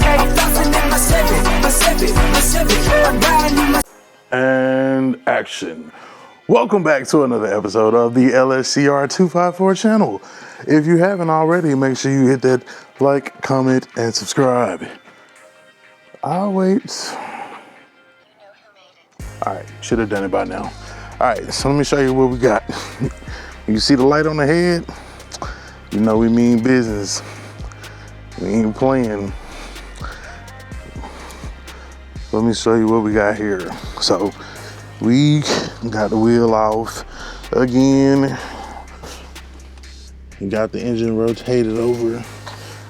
I'm bouncing in my Civic. I'm riding in my. And action. Welcome back to another episode of the LSCR 254 channel. If you haven't already, make sure you hit that like, comment, and subscribe. I'll wait. Alright, should have done it by now. Alright, so let me show you what we got. You see the light on the head? You know we mean business. We ain't playing. Let me show you what we got here. So we got the wheel off again. We got the engine rotated over.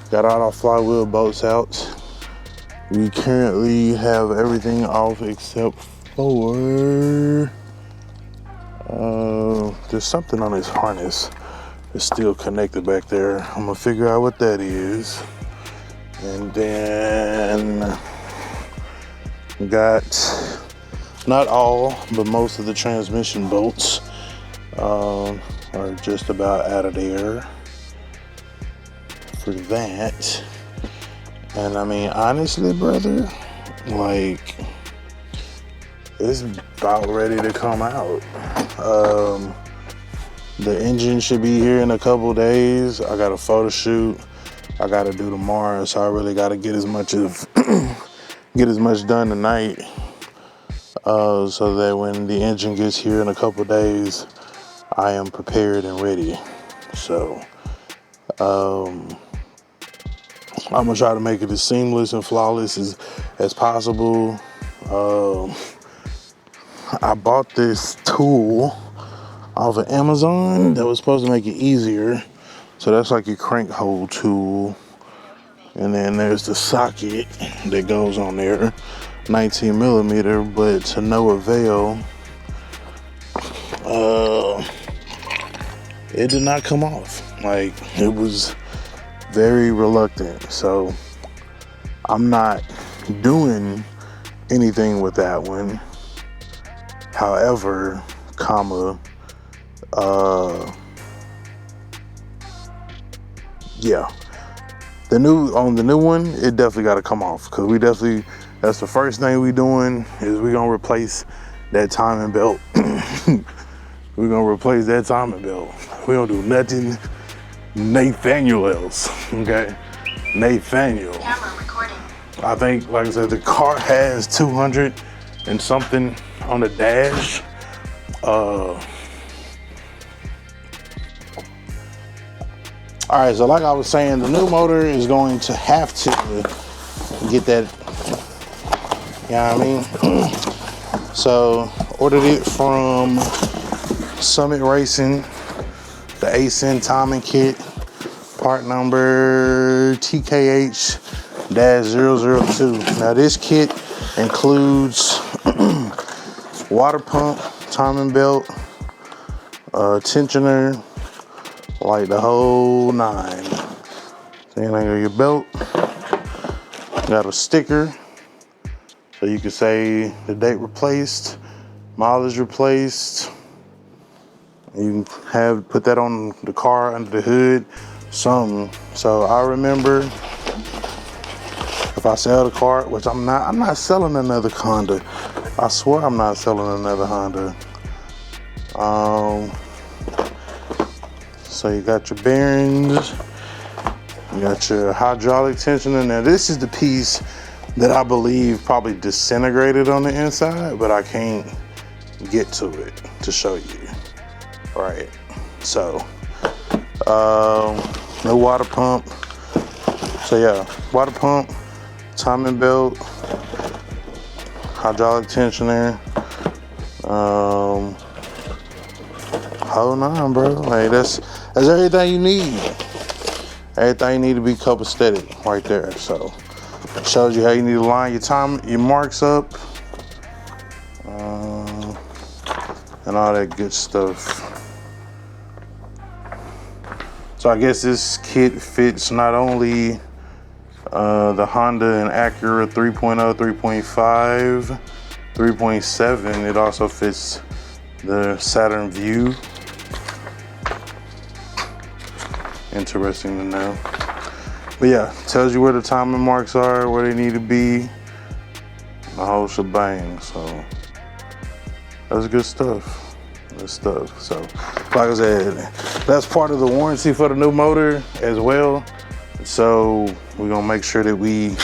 Got all our flywheel bolts out. We currently have everything off except for there's something on this harness that's still connected back there. I'm gonna figure out what that is. And then got not all, but most of the transmission bolts are just about out of there for that. And I mean, honestly, brother, like, it's about ready to come out. The engine should be here in a couple days. I got a photo shoot I gotta do tomorrow, so I really gotta get as much done tonight, so that when the engine gets here in a couple days, I am prepared and ready. So I'm gonna try to make it as seamless and flawless as possible. I bought this tool off of Amazon that was supposed to make it easier. So that's like your crank hole tool. And then there's the socket that goes on there, 19 millimeter, but to no avail. It did not come off. Like, it was very reluctant. So I'm not doing anything with that one. However, yeah, the new one, it definitely got to come off, because that's the first thing we doing is we gonna replace that timing belt. We're gonna replace that timing belt. We don't do nothing Nathaniel else, okay? Nathaniel. Camera recording. I think, like I said, the car has 200 and something on the dash. All right, so like I was saying, the new motor is going to have to get that, you know what I mean? So, ordered it from Summit Racing, the ASIN timing kit, part number TKH-002. Now this kit includes water pump, timing belt, tensioner, like the whole nine. Then I got your belt. Got a sticker, so you can say the date replaced, mileage replaced. You can put that on the car under the hood, something. So I remember, if I sell the car, which I'm not selling another Honda. I swear I'm not selling another Honda. So you got your bearings, you got your hydraulic tensioner. Now this is the piece that I believe probably disintegrated on the inside, but I can't get to it to show you. All right, so no water pump. So yeah, water pump, timing belt, hydraulic tensioner, whole nine, bro. Like that's everything you need. Everything you need to be copacetic right there. So it shows you how you need to line your marks up, and all that good stuff. So I guess this kit fits not only the Honda and Acura 3.0, 3.5, 3.7, it also fits the Saturn Vue. Interesting to know. But yeah, tells you where the timing marks are, where they need to be, the whole shebang. So that's good stuff. Good stuff. So like I said, that's part of the warranty for the new motor as well. So we're gonna make sure that we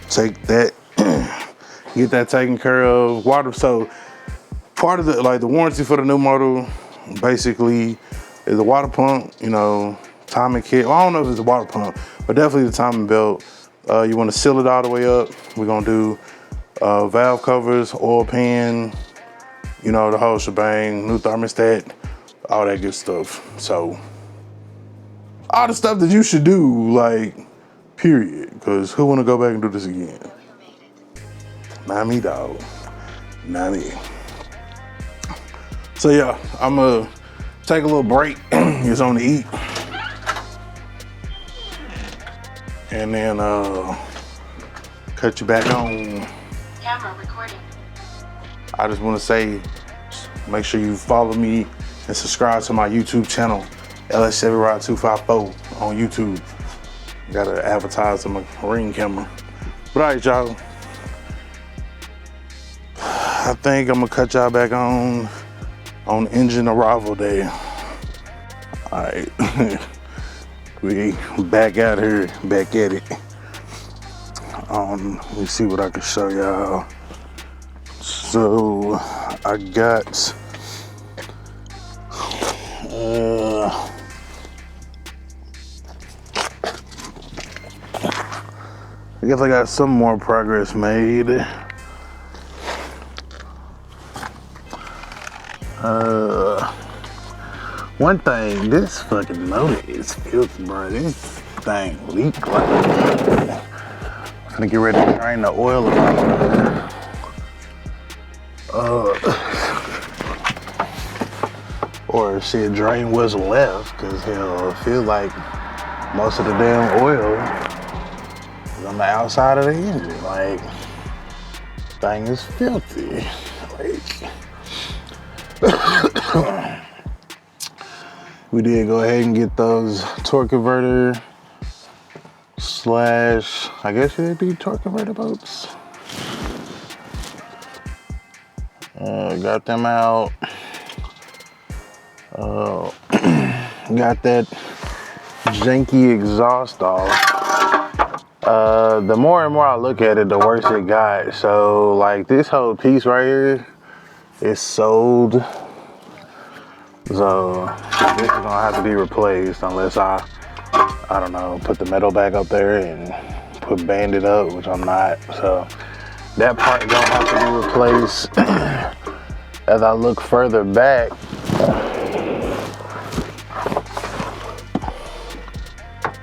take that, get that taken care of. Water. So part of the warranty for the new motor basically is the water pump, you know, timing kit. Well, I don't know if it's a water pump, but definitely the timing belt. You want to seal it all the way up. We're gonna do valve covers, oil pan, you know, the whole shebang, new thermostat, all that good stuff. So all the stuff that you should do, like, period. Because who want to go back and do this again? Not me, dog. Not me. So yeah, I'm gonna take a little break. It's on to eat. And then cut you back on. Camera recording. I just want to say, make sure you follow me and subscribe to my YouTube channel, LS7Rod254 on YouTube. Gotta advertise on my Ring camera. But all right, y'all. I think I'm gonna cut y'all back on engine arrival day. All right. We back out here, back at it. Let me see what I can show y'all. So I got I guess I got some more progress made. One thing, this fucking motor is filthy, bro. This thing leak like that. I'm gonna get ready to drain the oil around. Or shit, drain what's left, cause hell, it feels like most of the damn oil is on the outside of the engine. Like, thing is filthy. Like, we did go ahead and get those torque converter slash, I guess they'd be torque converter bolts. Got them out. Got that janky exhaust off. The more and more I look at it, the worse it got. So like this whole piece right here is sold. So this is gonna have to be replaced unless I don't know, put the metal back up there and band it up, which I'm not. So that part is gonna have to be replaced. As I look further back,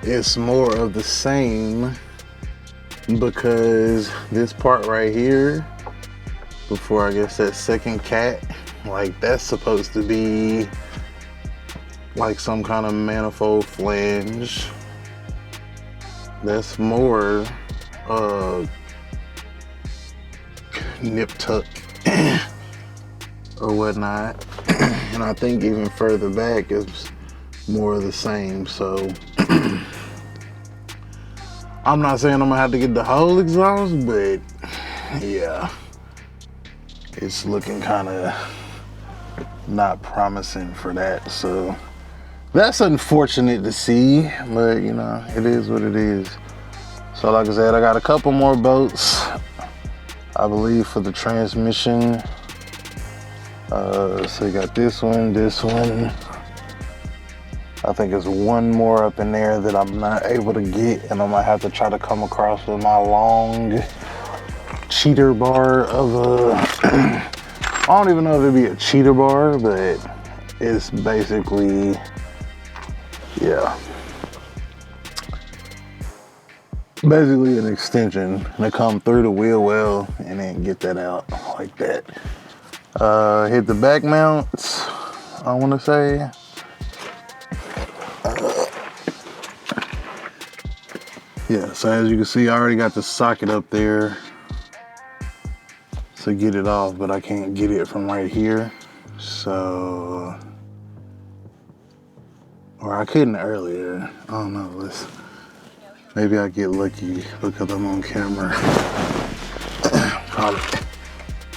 it's more of the same, because this part right here, before I guess that second cat, like that's supposed to be like some kind of manifold flange. That's more nip tuck or whatnot. And I think even further back is more of the same. So I'm not saying I'm gonna have to get the whole exhaust, but yeah, it's looking kind of not promising for that. So that's unfortunate to see, but you know, it is what it is. So like I said, I got a couple more bolts, I believe, for the transmission. So you got this one. I think there's one more up in there that I'm not able to get, and I might have to try to come across with my long cheater bar of a, I don't even know if it'd be a cheater bar, but it's basically, yeah, basically an extension to come through the wheel well and then get that out like that. Hit the back mounts, I want to say. Yeah, so as you can see, I already got the socket up there to get it off, but I can't get it from right here. So, or I couldn't earlier. I don't know. Maybe I get lucky because I'm on camera.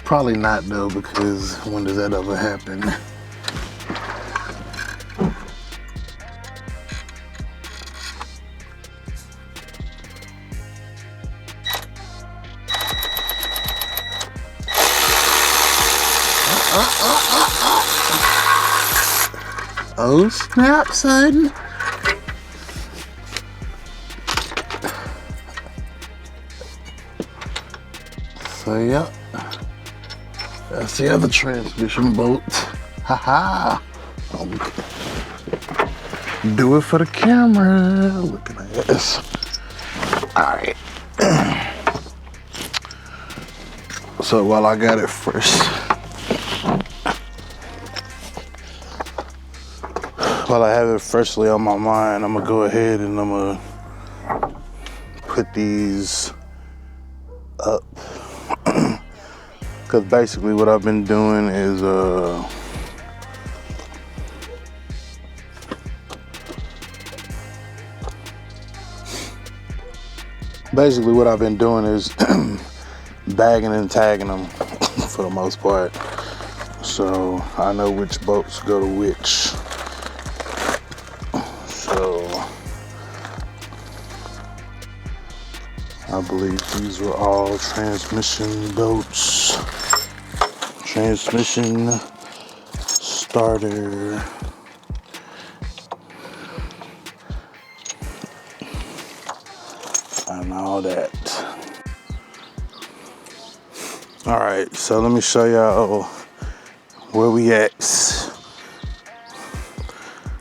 Probably not though, because when does that ever happen? Oh snap, son. So yeah, that's the other transmission bolt. Haha. Do it for the camera. Look at this. Alright. So while I got it fresh, while I have it freshly on my mind, I'm gonna go ahead and I'm gonna put these up. Because basically what I've been doing is bagging and tagging them for the most part. So I know which bolts go to which. So I believe these were all transmission bolts. Transmission, starter, and all that. All right, so let me show y'all where we at.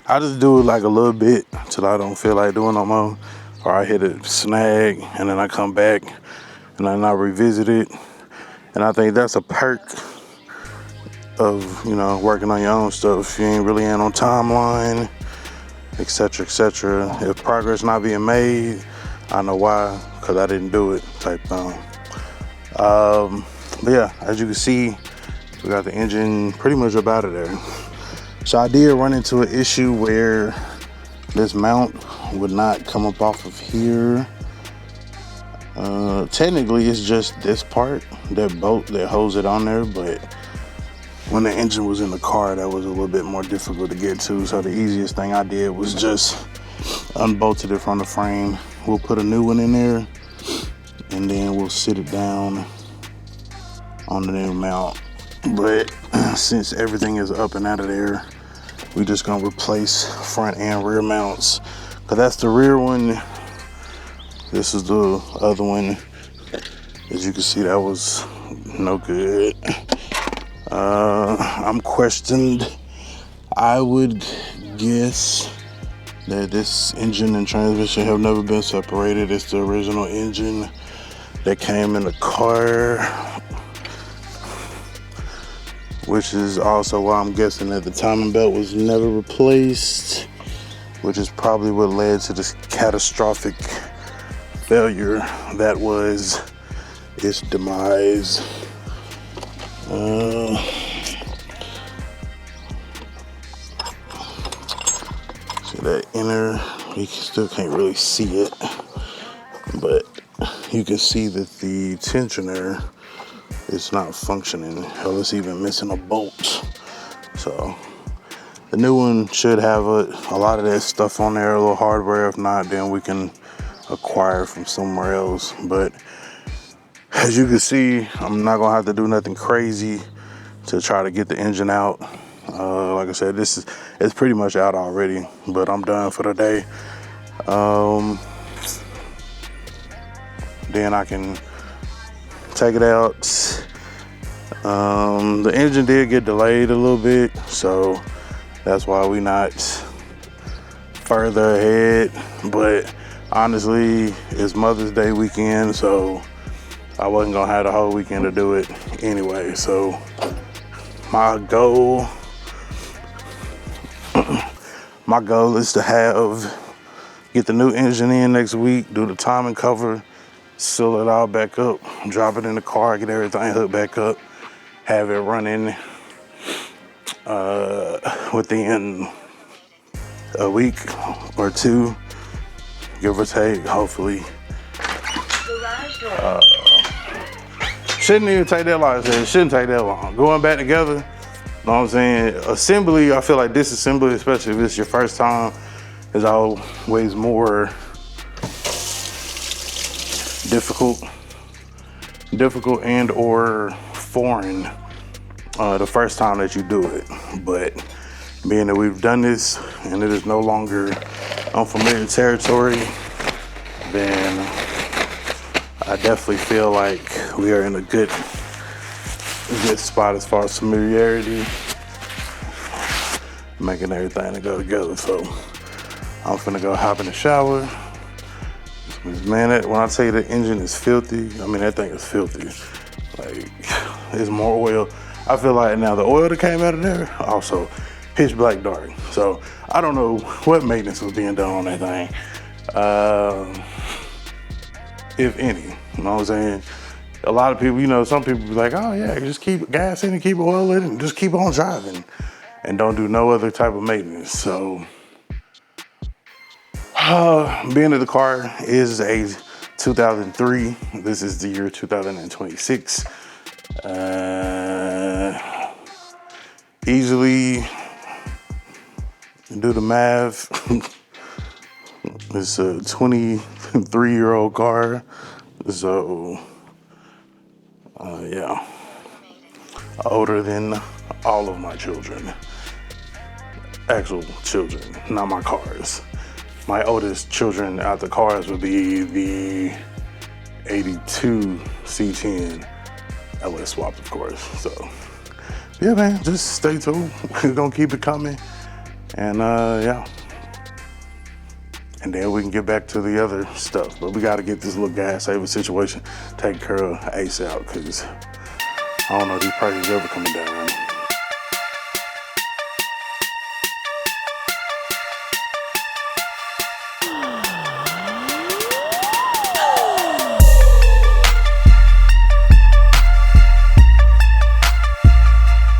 I just do it like a little bit till I don't feel like doing no more, or I hit a snag and then I come back and then I revisit it. And I think that's a perk of, you know, working on your own stuff. You ain't really in on timeline, etc., etc. If progress not being made, I know why, because I didn't do it, type thing. But yeah, as you can see, we got the engine pretty much up out of there. So I did run into an issue where this mount would not come up off of here. Technically it's just this part, that bolt that holds it on there, but when the engine was in the car, that was a little bit more difficult to get to. So the easiest thing I did was just unbolted it from the frame. We'll put a new one in there and then we'll sit it down on the new mount. But since everything is up and out of there, we're just gonna replace front and rear mounts, because that's the rear one. This is the other one. As you can see, that was no good. I'm questioned. I would guess that this engine and transmission have never been separated. It's the original engine that came in the car, which is also why I'm guessing that the timing belt was never replaced, which is probably what led to this catastrophic failure that was its demise. See that inner, you still can't really see it, but you can see that the tensioner is not functioning. Hell, it's even missing a bolt. So the new one should have a lot of that stuff on there, a little hardware. If not, then we can acquire from somewhere else. But as you can see, I'm not gonna have to do nothing crazy to try to get the engine out. Like I said, it's pretty much out already, but I'm done for the day. Then I can take it out. The engine did get delayed a little bit, so that's why we not further ahead. But honestly, it's Mother's Day weekend, so I wasn't gonna have the whole weekend to do it anyway. So my goal is to get the new engine in next week, do the timing cover, seal it all back up, drop it in the car, get everything hooked back up, have it running within a week or two, give or take, hopefully. Shouldn't even take that long. It shouldn't take that long. Going back together, you know what I'm saying? Assembly, I feel like disassembly, especially if it's your first time, is always more difficult and or foreign the first time that you do it. But being that we've done this and it is no longer unfamiliar territory, then I definitely feel like we are in a good spot as far as familiarity, making everything to go together. So I'm finna go hop in the shower. Man, when I tell you the engine is filthy, I mean, that thing is filthy. Like, there's more oil. I feel like now the oil that came out of there, also pitch black dark. So I don't know what maintenance was being done on that thing. If any, you know what I'm saying? A lot of people, you know, some people be like, oh yeah, just keep gas in and keep oil in and just keep on driving and don't do no other type of maintenance. So being that the car is a 2003, this is the year 2026. Easily do the math. It's a 23-year-old car, so yeah, older than all of my children, actual children, not my cars. My oldest children out the cars would be the 82 C10 LS swapped, of course. So yeah, man, just stay tuned. We're gonna keep it coming, and yeah. And then we can get back to the other stuff. But we gotta get this little gas saver situation taken care of ASAP, because I don't know if these prices ever coming down.